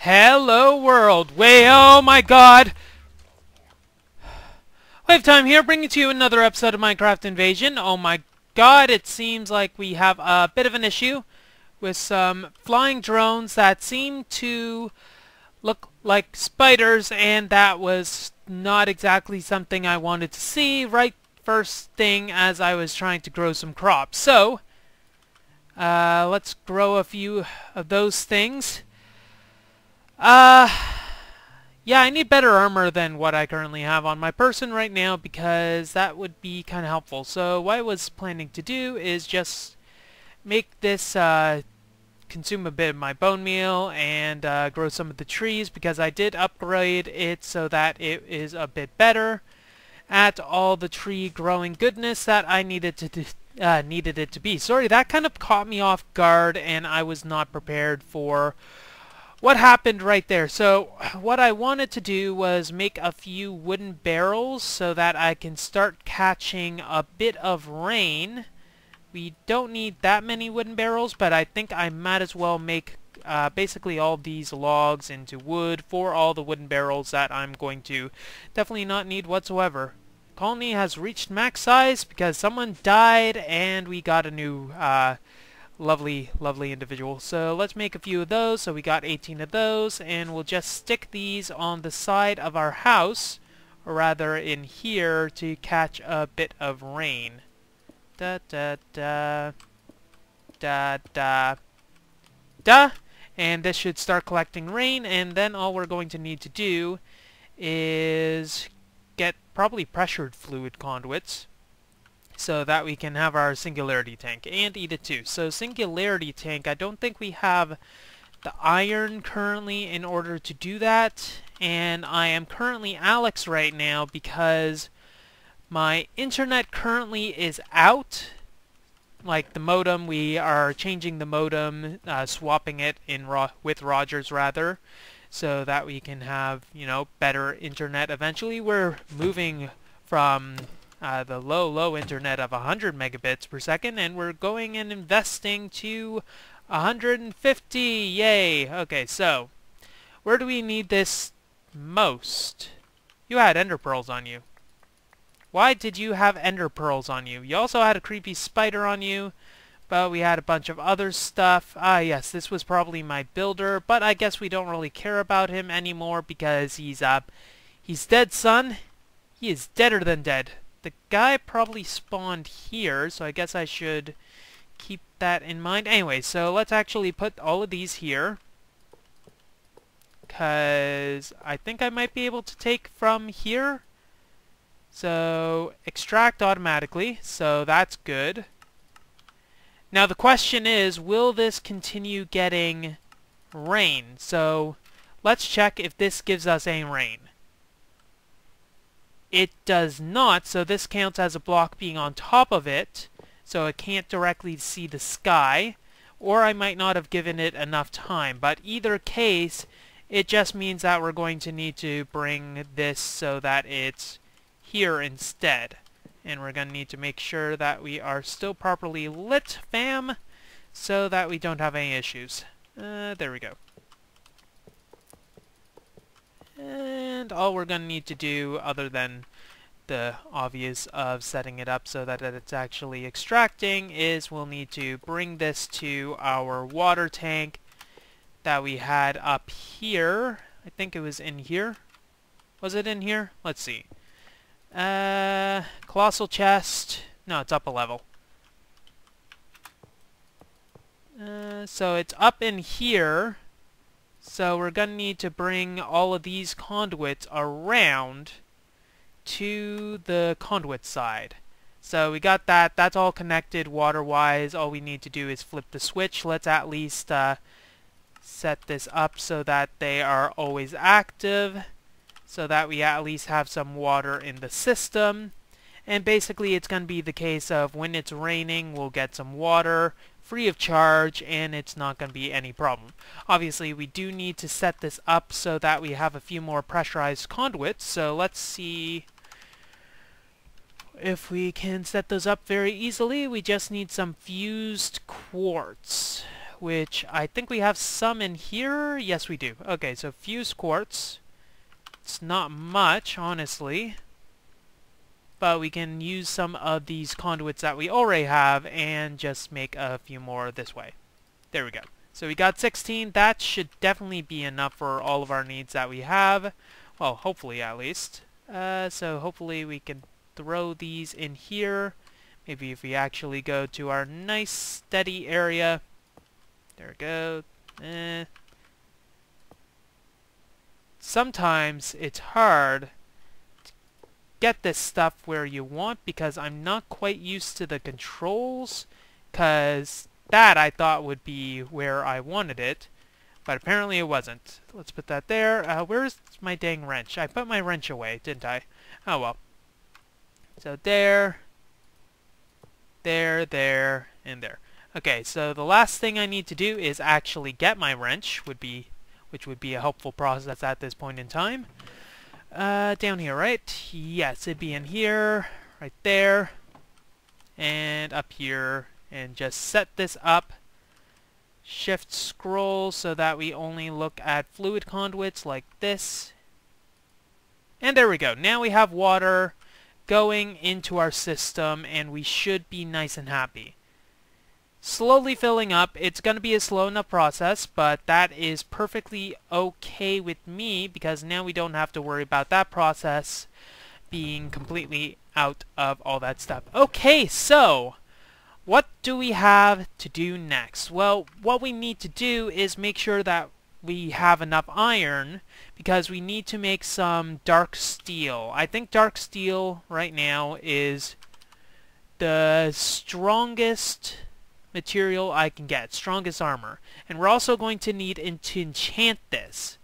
Hello world! Oh my god! WayofTime here, bringing to you another episode of Minecraft Invasion. Oh my god, it seems like we have a bit of an issue with some flying drones that seem to look like spiders, and that was not exactly something I wanted to see right first thing as I was trying to grow some crops. So, let's grow a few of those things. Yeah, I need better armor than what I currently have on my person right now because that would be kind of helpful. So what I was planning to do is just make this consume a bit of my bone meal and grow some of the trees because I did upgrade it so that it is a bit better at all the tree growing goodness that I needed it to be. Sorry, that kind of caught me off guard and I was not prepared for what happened right there. So what I wanted to do was make a few wooden barrels so that I can start catching a bit of rain. We don't need that many wooden barrels, but I think I might as well make basically all these logs into wood for all the wooden barrels that I'm going to definitely not need whatsoever. Colony has reached max size because someone died and we got a new lovely individual. So let's make a few of those. So we got 18 of those, and we'll just stick these on the side of our house, or rather in here, to catch a bit of rain. Da da da da da da. And this should start collecting rain, and then all we're going to need to do is get probably pressured fluid conduits so that we can have our singularity tank and eat it too. So singularity tank, I don't think we have the iron currently in order to do that, and I am currently Alex right now because my internet currently is out. Like the modem, we are changing the modem, swapping it in with Rogers rather, so that we can have, you know, better internet eventually. We're moving from the low internet of 100 megabits per second, and we're going and investing to 150. Yay! Okay, so where do we need this most? You had ender pearls on you. Why did you have ender pearls on you? You also had a creepy spider on you, but we had a bunch of other stuff. Ah, yes, this was probably my builder, but I guess we don't really care about him anymore because he's dead, son. He is deader than dead. The guy probably spawned here, so I guess I should keep that in mind. Anyway, so let's actually put all of these here, because I think I might be able to take from here. So, extract automatically, so that's good. Now the question is, will this continue getting rain? So, let's check if this gives us any rain. It does not, so this counts as a block being on top of it, so it can't directly see the sky, or I might not have given it enough time. But either case, it just means that we're going to need to bring this so that it's here instead. And we're going to need to make sure that we are still properly lit, fam, so that we don't have any issues. There we go. And all we're going to need to do, other than the obvious of setting it up so that it's actually extracting, is we'll need to bring this to our water tank that we had up here. I think it was in here. Was it in here? Let's see. Colossal chest. No, it's up a level. So it's up in here. So we're going to need to bring all of these conduits around to the conduit side. So we got that. That's all connected water-wise. All we need to do is flip the switch. Let's at least set this up so that they are always active, so that we at least have some water in the system. And basically it's going to be the case of when it's raining, we'll get some water free of charge, and it's not going to be any problem. Obviously, we do need to set this up so that we have a few more pressurized conduits, so let's see if we can set those up very easily. We just need some fused quartz. which I think we have some in here. Yes, we do. Okay, so fused quartz. It's not much, honestly, but we can use some of these conduits that we already have and just make a few more this way. There we go. So we got 16. That should definitely be enough for all of our needs that we have. Well, hopefully at least. So hopefully we can throw these in here. Maybe if we actually go to our nice steady area. There we go. Sometimes it's hard to get this stuff where you want because I'm not quite used to the controls, because that I thought would be where I wanted it, but apparently it wasn't. Let's put that there. Where's my dang wrench? I put my wrench away, didn't I? Oh well. So there, and there. Okay, so the last thing I need to do is actually get my wrench, which would be a helpful process at this point in time. Down here, right? Yes, it'd be in here, right there, and up here, and just set this up. Shift scroll so that we only look at fluid conduits like this. And there we go. Now we have water going into our system, and we should be nice and happy. Slowly filling up. It's going to be a slow enough process, but that is perfectly okay with me because now we don't have to worry about that process being completely out of all that stuff. Okay, so what do we have to do next? Well, what we need to do is make sure that we have enough iron because we need to make some dark steel. I think dark steel right now is the strongest material I can get, strongest armor. And we're also going to need to enchant this.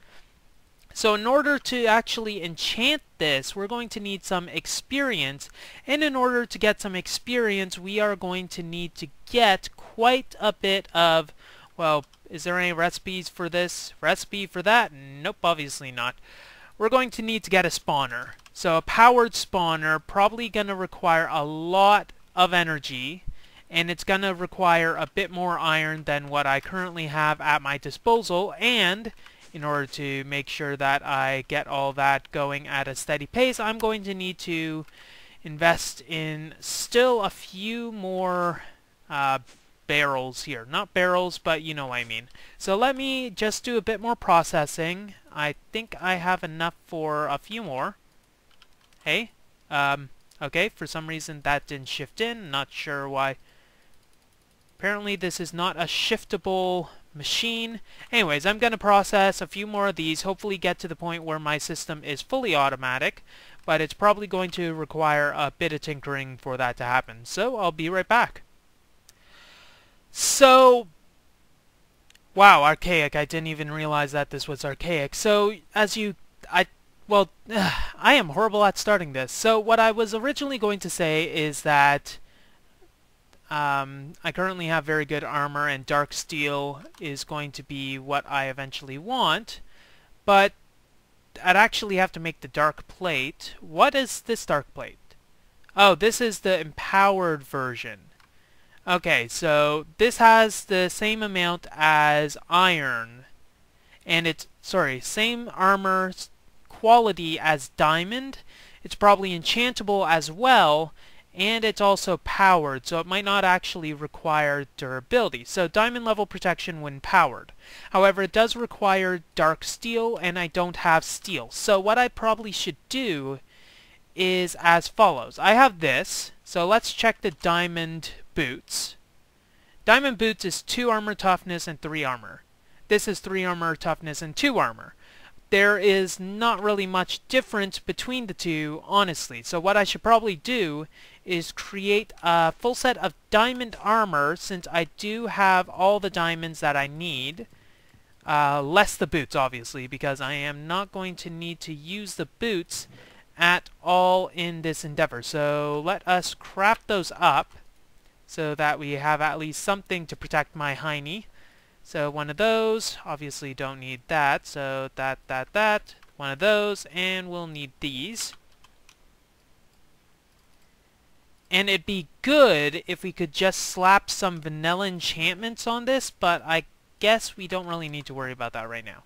So in order to actually enchant this, we're going to need some experience. And in order to get some experience, we are going to need to get quite a bit of, well, is there any recipes for this? Recipe for that? Nope, obviously not. We're going to need to get a spawner. So a powered spawner, probably going to require a lot of energy, and it's going to require a bit more iron than what I currently have at my disposal. And in order to make sure that I get all that going at a steady pace, I'm going to need to invest in still a few more barrels here. Not barrels, but you know what I mean. So let me just do a bit more processing. I think I have enough for a few more. Hey, okay, for some reason that didn't shift in. Not sure why. Apparently this is not a shiftable machine. Anyways, I'm going to process a few more of these, hopefully get to the point where my system is fully automatic, but it's probably going to require a bit of tinkering for that to happen. So I'll be right back. So, wow, archaic. I didn't even realize that this was archaic. So, I am horrible at starting this. So what I was originally going to say is that I currently have very good armor, and dark steel is going to be what I eventually want, but I'd actually have to make the dark plate. What is this dark plate? Oh, this is the empowered version. Okay, so this has the same amount as iron, and it's, same armor quality as diamond. It's probably enchantable as well, and it's also powered, so it might not actually require durability. So diamond level protection when powered. However, it does require dark steel, and I don't have steel. So what I probably should do is as follows. I have this, so let's check the diamond boots. Diamond boots is 2 armor toughness and 3 armor. This is 3 armor toughness and 2 armor. There is not really much difference between the two, honestly. So what I should probably do is create a full set of diamond armor, since I do have all the diamonds that I need. Less the boots, obviously, because I am not going to need to use the boots at all in this endeavor. So let us craft those up so that we have at least something to protect my hiney. So one of those, obviously don't need that, so that, one of those, and we'll need these. And it'd be good if we could just slap some vanilla enchantments on this, but I guess we don't really need to worry about that right now.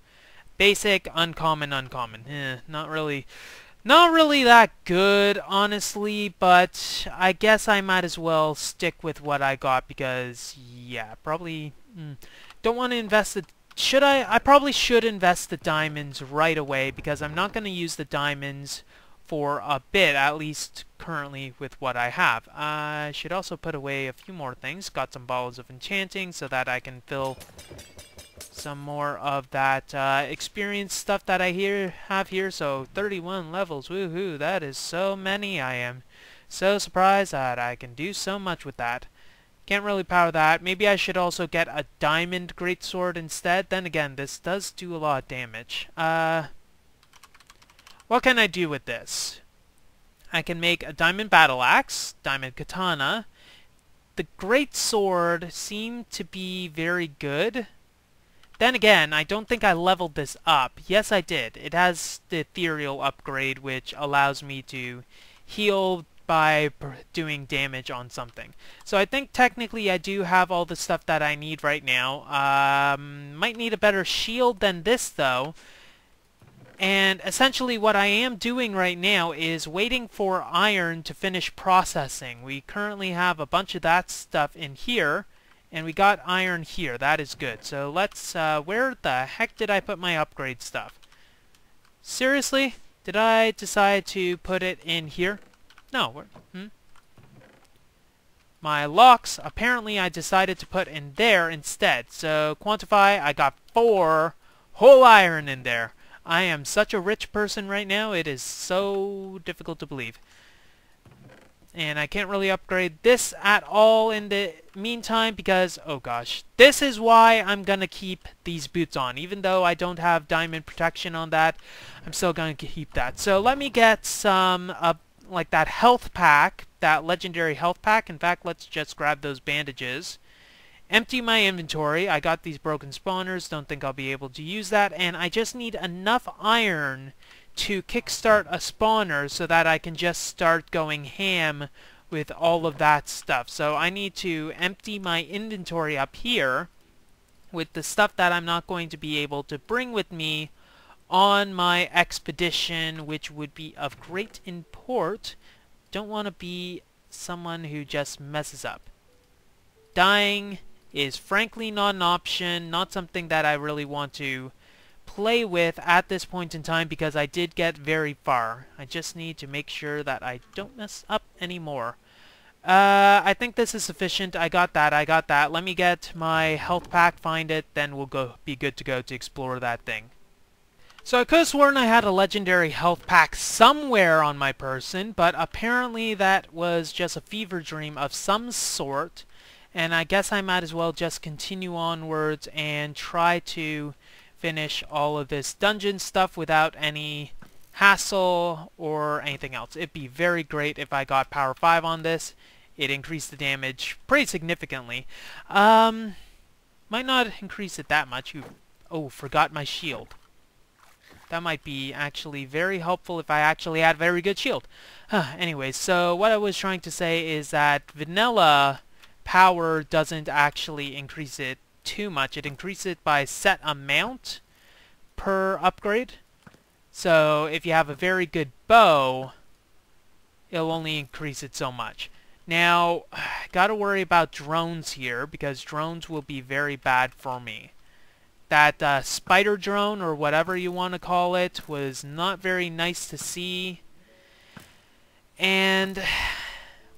Basic, uncommon, uncommon. Not really that good, honestly, but I guess I might as well stick with what I got because, yeah, probably don't want to invest the... Should I? I probably should invest the diamonds right away because I'm not going to use the diamonds for a bit, at least currently with what I have. I should also put away a few more things. Got some balls of enchanting so that I can fill some more of that experience stuff that I have here. So 31 levels, woohoo, that is so many. I am so surprised that I can do so much with that. Can't really power that. Maybe I should also get a diamond greatsword instead. Then again, this does do a lot of damage. What can I do with this? I can make a diamond battle axe, diamond katana. The greatsword seemed to be very good. Then again, I don't think I leveled this up. Yes, I did. It has the ethereal upgrade, which allows me to heal by doing damage on something. So I think technically I do have all the stuff that I need right now. Might need a better shield than this, though. And essentially what I am doing right now is waiting for iron to finish processing. We currently have a bunch of that stuff in here, and we got iron here. That is good. So let's, where the heck did I put my upgrade stuff? Seriously? Did I decide to put it in here? No. My locks, apparently I decided to put in there instead. So quantify, I got 4 whole iron in there. I am such a rich person right now, it is so difficult to believe. And I can't really upgrade this at all in the meantime because, oh gosh, this is why I'm gonna keep these boots on. Even though I don't have diamond protection on that, I'm still gonna keep that. So let me get some, like that health pack, that legendary health pack. In fact, let's just grab those bandages. Empty my inventory. I got these broken spawners. Don't think I'll be able to use that. And I just need enough iron to kickstart a spawner so that I can just start going ham with all of that stuff. So I need to empty my inventory up here with the stuff that I'm not going to be able to bring with me on my expedition, which would be of great import. Don't want to be someone who just messes up. Dying is frankly not an option, not something that I really want to play with at this point in time because I did get very far. I just need to make sure that I don't mess up anymore. I think this is sufficient. I got that. Let me get my health pack, find it, then we'll be good to go to explore that thing. So I could have sworn I had a legendary health pack somewhere on my person, but apparently that was just a fever dream of some sort. And I guess I might as well just continue onwards and try to finish all of this dungeon stuff without any hassle or anything else. It'd be very great if I got power 5 on this. It increased the damage pretty significantly. Might not increase it that much. Oh, forgot my shield. That might be actually very helpful if I actually had a very good shield. Anyways, so what I was trying to say is that vanilla power doesn't actually increase it too much. It increases it by a set amount per upgrade. So if you have a very good bow, it'll only increase it so much. Now, gotta worry about drones here because drones will be very bad for me. That spider drone, or whatever you want to call it, was not very nice to see. And,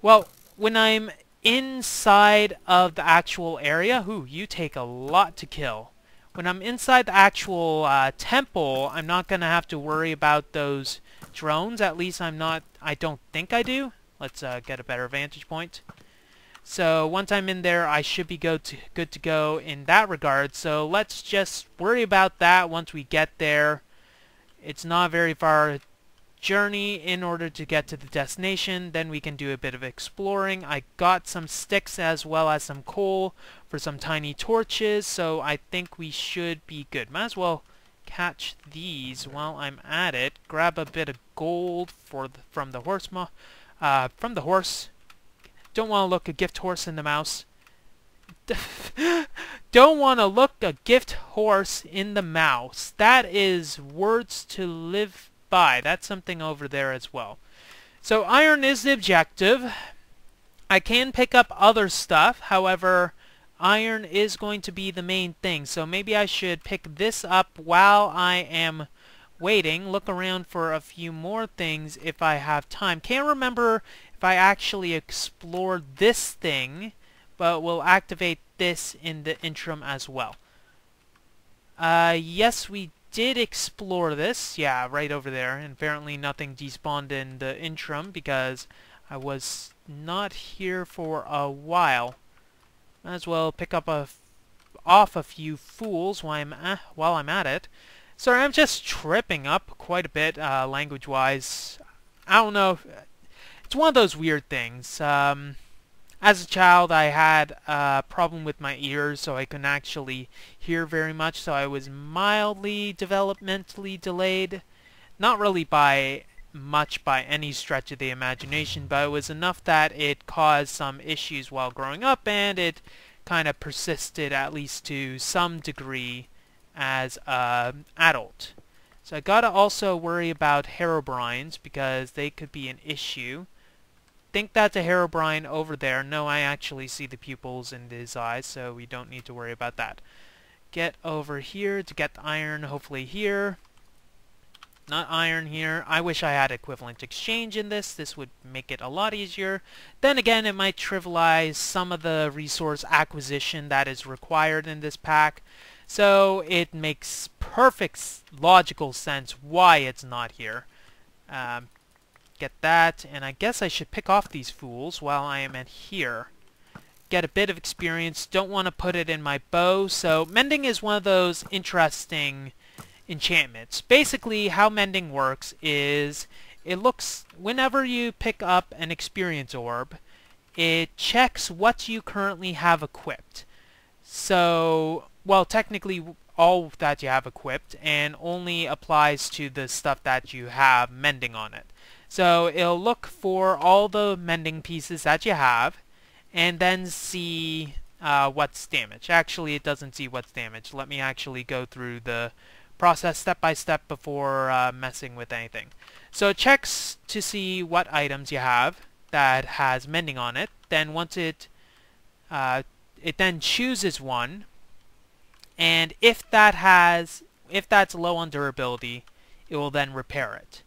well, when I'm inside of the actual area, you take a lot to kill. When I'm inside the actual temple, I'm not going to have to worry about those drones. At least I don't think I do. Let's get a better vantage point. So once I'm in there, I should be good to go in that regard. So let's just worry about that once we get there. It's not a very far journey in order to get to the destination. Then we can do a bit of exploring. I got some sticks as well as some coal for some tiny torches, so I think we should be good. Might as well catch these while I'm at it. Grab a bit of gold from the horse. Don't want to look a gift horse in the mouse. Don't want to look a gift horse in the mouse. That is words to live by. That's something over there as well. So iron is the objective. I can pick up other stuff. However, iron is going to be the main thing. So maybe I should pick this up while I am waiting. Look around for a few more things if I have time. Can't remember if I actually explored this thing, but we'll activate this in the interim as well. Yes, we did explore this. Yeah, right over there. And apparently nothing despawned in the interim because I was not here for a while. Might as well pick up off a few fools while I'm at it. Sorry, I'm just tripping up quite a bit language-wise. I don't know. It's one of those weird things. As a child, I had a problem with my ears, so I couldn't actually hear very much, so I was mildly developmentally delayed. Not really by much by any stretch of the imagination, but it was enough that it caused some issues while growing up, and it kind of persisted, at least to some degree, as an adult. So I gotta also worry about Herobrines, because they could be an issue. Think that's a Herobrine over there. No, I actually see the pupils in his eyes, so we don't need to worry about that. Get over here to get the iron, hopefully here. Not iron here. I wish I had equivalent exchange in this. This would make it a lot easier. Then again, it might trivialize some of the resource acquisition that is required in this pack. So it makes perfect logical sense why it's not here. Get that, and I guess I should pick off these fools while I am at here. Get a bit of experience. Don't want to put it in my bow. So mending is one of those interesting enchantments. Basically, how mending works is it looks, whenever you pick up an experience orb, it checks what you currently have equipped. So, well, technically all that you have equipped, and only applies to the stuff that you have mending on it. So it'll look for all the mending pieces that you have, and then see what's damaged. Actually, it doesn't see what's damaged. Let me actually go through the process step by step before messing with anything. So it checks to see what items you have that has mending on it. Then once it then chooses one, and if that's low on durability, it will then repair it.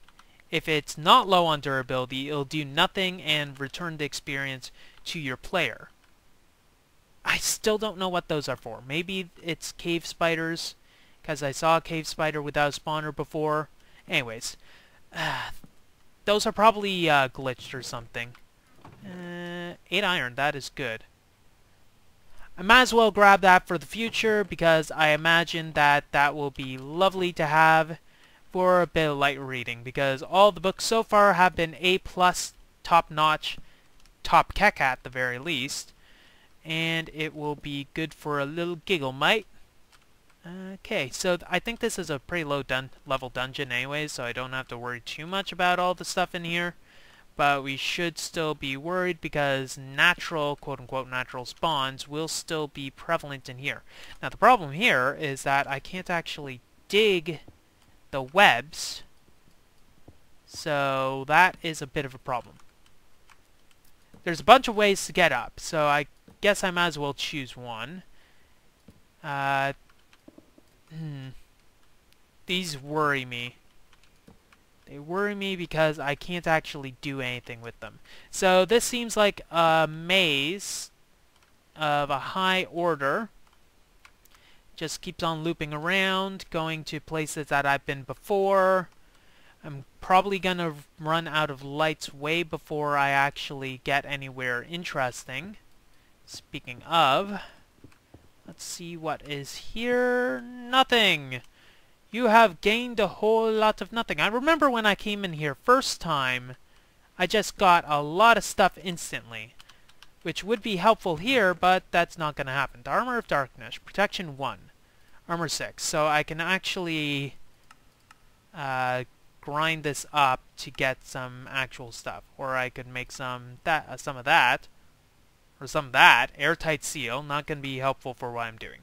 If it's not low on durability, it'll do nothing and return the experience to your player. I still don't know what those are for. Maybe it's cave spiders, because I saw a cave spider without a spawner before. Anyways, those are probably glitched or something. 8 iron, that is good. I might as well grab that for the future, because I imagine that will be lovely to have for a bit of light reading, because all the books so far have been A+, top-notch, top keck at the very least, and it will be good for a little giggle, mate. Okay, so I think this is a pretty low level dungeon anyway, so I don't have to worry too much about all the stuff in here, but we should still be worried because natural, quote-unquote natural spawns will still be prevalent in here. Now the problem here is that I can't actually dig the webs, so that is a bit of a problem. There's a bunch of ways to get up, so I guess I might as well choose one. These worry me. They worry me because I can't actually do anything with them. So this seems like a maze of a high order. Just keeps on looping around, going to places that I've been before. I'm probably gonna run out of lights way before I actually get anywhere interesting. Speaking of, let's see what is here. Nothing! You have gained a whole lot of nothing. I remember when I came in here first time, I just got a lot of stuff instantly, which would be helpful here, but that's not gonna happen. The Armor of Darkness, Protection 1. Armor 6, so I can actually grind this up to get some actual stuff, or I could make some of that. or some of that. Airtight seal, not going to be helpful for what I'm doing.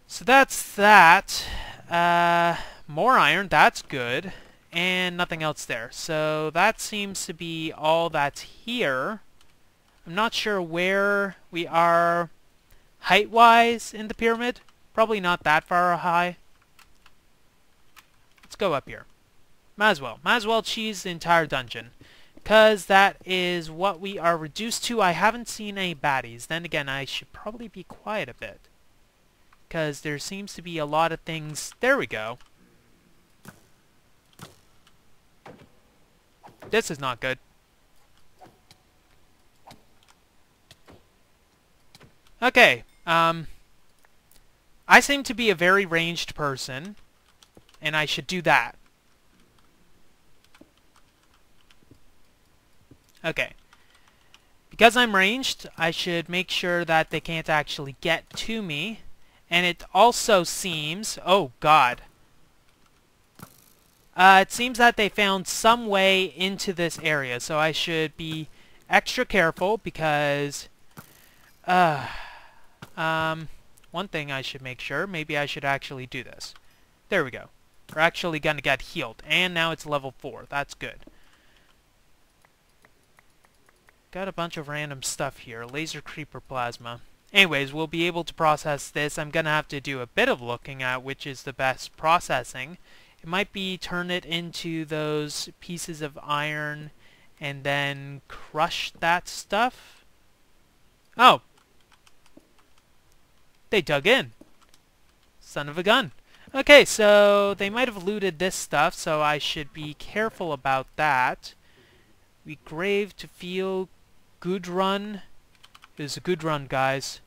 So that's that. More iron, that's good. And nothing else there. So that seems to be all that's here. I'm not sure where we are height-wise in the pyramid. Probably not that far high. Let's go up here. Might as well cheese the entire dungeon. Because that is what we are reduced to. I haven't seen any baddies. Then again, I should probably be quiet a bit. Because there seems to be a lot of things... There we go. This is not good. Okay, I seem to be a very ranged person, and I should do that. Okay. Because I'm ranged, I should make sure that they can't actually get to me. And it also seems... Oh, God. It seems that they found some way into this area, so I should be extra careful because... one thing I should make sure, maybe I should actually do this. There we go. We're actually going to get healed, and now it's level 4. That's good. Got a bunch of random stuff here. Laser creeper plasma. Anyways, we'll be able to process this. I'm going to have to do a bit of looking at which is the best processing. It might be turn it into those pieces of iron and then crush that stuff. Oh! They dug in. Son of a gun. Okay, so they might have looted this stuff, so I should be careful about that. We grave to feel good run. It was a good run, guys.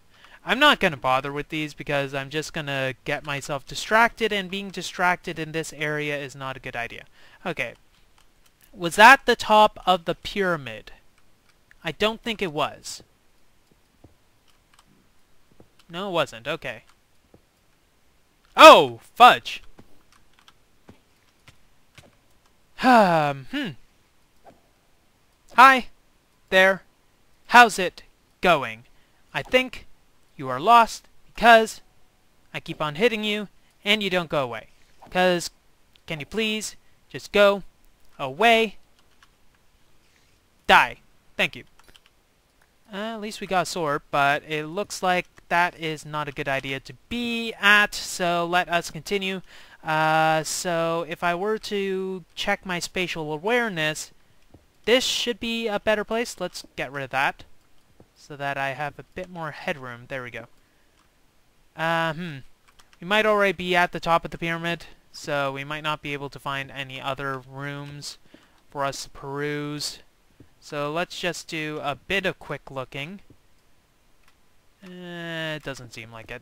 I'm not going to bother with these because I'm just going to get myself distracted, and being distracted in this area is not a good idea. Okay. Was that the top of the pyramid? I don't think it was. No, it wasn't. Okay. Oh, fudge. Hi. There. How's it going? I think you are lost because I keep on hitting you and you don't go away. Because, can you please just go away? Die. Thank you. At least we got a sword, but it looks like that is not a good idea to be at, so let us continue. So if I were to check my spatial awareness, this should be a better place. Let's get rid of that so that I have a bit more headroom. There we go. We might already be at the top of the pyramid, so we might not be able to find any other rooms for us to peruse. So let's just do a bit of quick looking. It doesn't seem like it.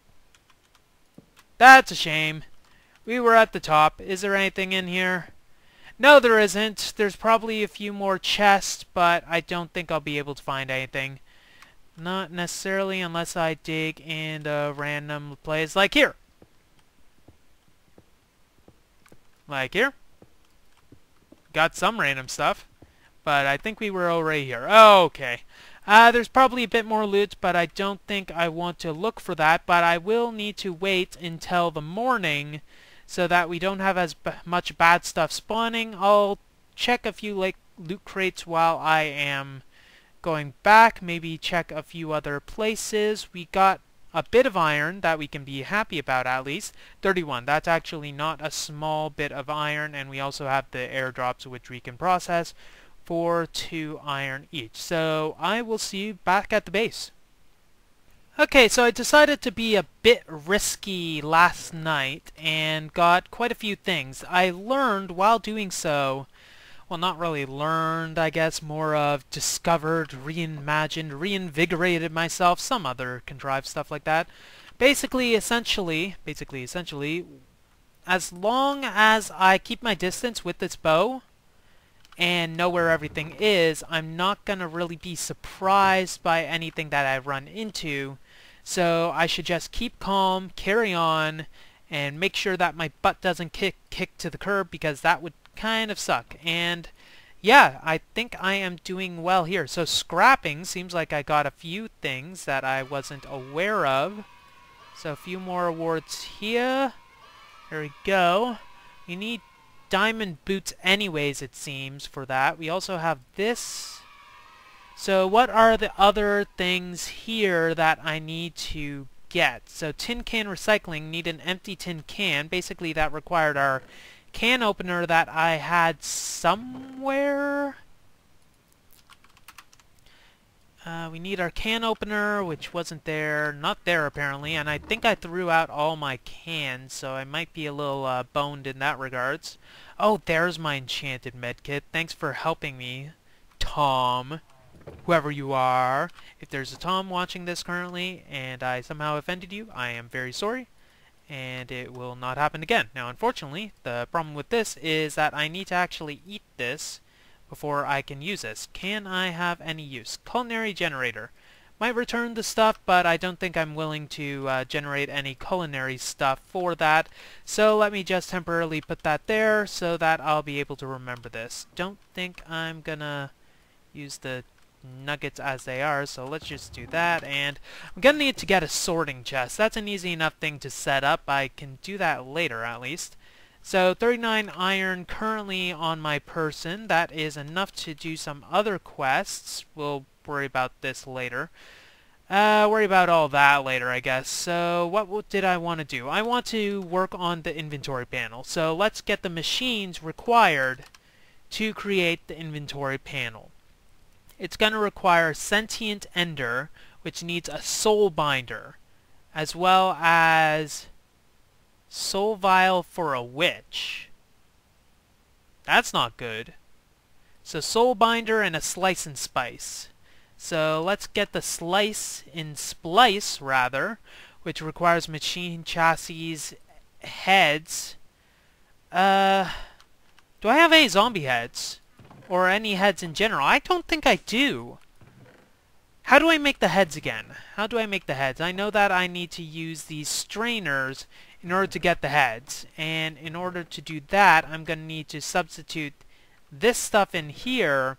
That's a shame. We were at the top. Is there anything in here? No, there isn't. There's probably a few more chests, but I don't think I'll be able to find anything. Not necessarily unless I dig in a random place like here. Like here. Got some random stuff. But I think we were already here. Oh, okay. There's probably a bit more loot, but I don't think I want to look for that. But I will need to wait until the morning so that we don't have as much bad stuff spawning. I'll check a few loot crates while I am going back. Maybe check a few other places. We got a bit of iron that we can be happy about at least. 31. That's actually not a small bit of iron. And we also have the airdrops which we can process for 2 iron each. So I will see you back at the base. Okay, so I decided to be a bit risky last night and got quite a few things. I learned while doing so, well, not really learned, I guess, more of discovered, reimagined, reinvigorated myself, some other contrived stuff like that. Basically, essentially, as long as I keep my distance with this bow and know where everything is, I'm not going to really be surprised by anything that I run into. So I should just keep calm, carry on, and make sure that my butt doesn't kick to the curb, because that would kind of suck. And yeah, I think I am doing well here. So scrapping seems like I got a few things that I wasn't aware of. So a few more awards here. There we go. We need diamond boots anyways, it seems, for that. We also have this. So what are the other things here that I need to get? So tin can recycling, need an empty tin can. Basically that required our can opener that I had somewhere. We need our can opener, which wasn't there. Not there, apparently. And I think I threw out all my cans, so I might be a little boned in that regards. Oh, there's my enchanted medkit. Thanks for helping me, Tom. Whoever you are. If there's a Tom watching this currently, and I somehow offended you, I am very sorry. And it will not happen again. Now, unfortunately, the problem with this is that I need to actually eat this before I can use this. Can I have any use? Culinary generator. Might return the stuff, but I don't think I'm willing to generate any culinary stuff for that. So let me just temporarily put that there so that I'll be able to remember this. Don't think I'm gonna use the nuggets as they are, so let's just do that. And I'm gonna need to get a sorting chest. That's an easy enough thing to set up. I can do that later at least. So 39 iron currently on my person. That is enough to do some other quests. We'll worry about this later. Worry about all that later, I guess. So what did I want to do? I want to work on the inventory panel. So let's get the machines required to create the inventory panel. It's going to require Sentient Ender, which needs a Soul Binder, as well as Soul Vial for a Witch. That's not good. So Soul Binder and a Slice and Spice. So let's get the Slice and Splice, rather, which requires machine chassis heads. Do I have any zombie heads? Or any heads in general? I don't think I do. How do I make the heads again? How do I make the heads? I know that I need to use these strainers in order to get the heads. And in order to do that, I'm going to need to substitute this stuff in here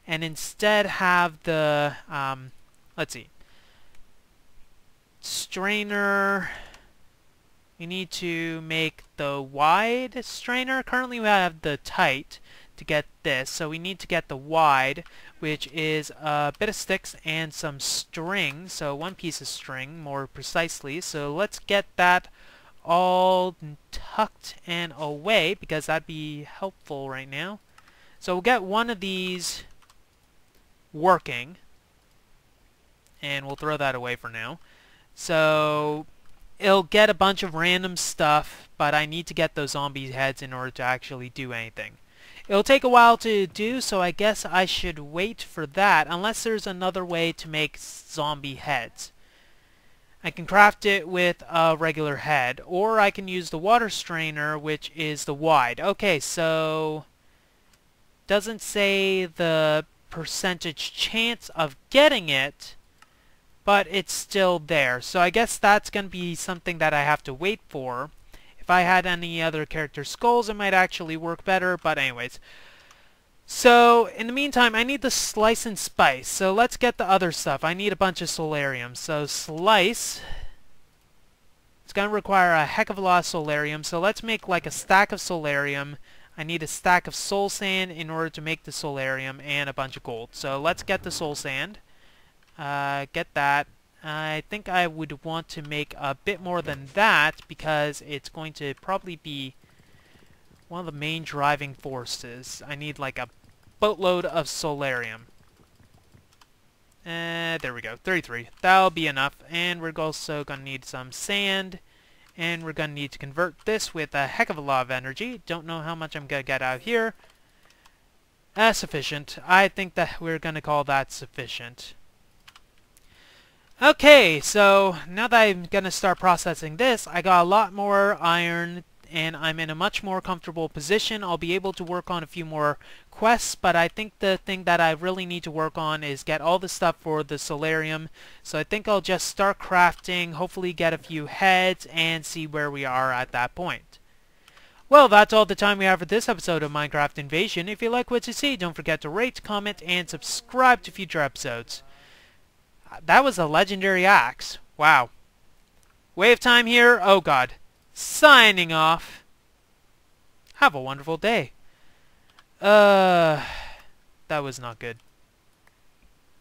and instead have the, let's see, strainer. We need to make the wide strainer. Currently we have the tight to get this, so we need to get the wide, which is a bit of sticks and some string, so one piece of string more precisely. So let's get that all tucked and away because that'd be helpful right now. So we'll get one of these working and we'll throw that away for now. So it'll get a bunch of random stuff, but I need to get those zombie heads in order to actually do anything. It'll take a while to do, so I guess I should wait for that, unless there's another way to make zombie heads. I can craft it with a regular head, or I can use the water strainer, which is the wide. Okay, so doesn't say the percentage chance of getting it, but it's still there. So I guess that's going to be something that I have to wait for. If I had any other character skulls, it might actually work better, but anyways. So, in the meantime, I need the Slice and Spice. So let's get the other stuff. I need a bunch of solarium. So Slice, it's going to require a heck of a lot of solarium. So let's make like a stack of solarium. I need a stack of soul sand in order to make the solarium and a bunch of gold. So let's get the soul sand. Get that. I think I would want to make a bit more than that because it's going to probably be one of the main driving forces. I need like a boatload of solarium. There we go, 33. That'll be enough. And we're also going to need some sand. And we're going to need to convert this with a heck of a lot of energy. Don't know how much I'm going to get out of here. Sufficient. I think that we're going to call that sufficient. Okay, so now that I'm going to start processing this, I got a lot more iron and I'm in a much more comfortable position. I'll be able to work on a few more quests, but I think the thing that I really need to work on is get all the stuff for the solarium. So I think I'll just start crafting, hopefully get a few heads, and see where we are at that point. Well, that's all the time we have for this episode of Minecraft Invasion. If you like what you see, don't forget to rate, comment, and subscribe to future episodes. That was a legendary axe. Wow. WayofTime here. Oh god. Signing off. Have a wonderful day. That was not good.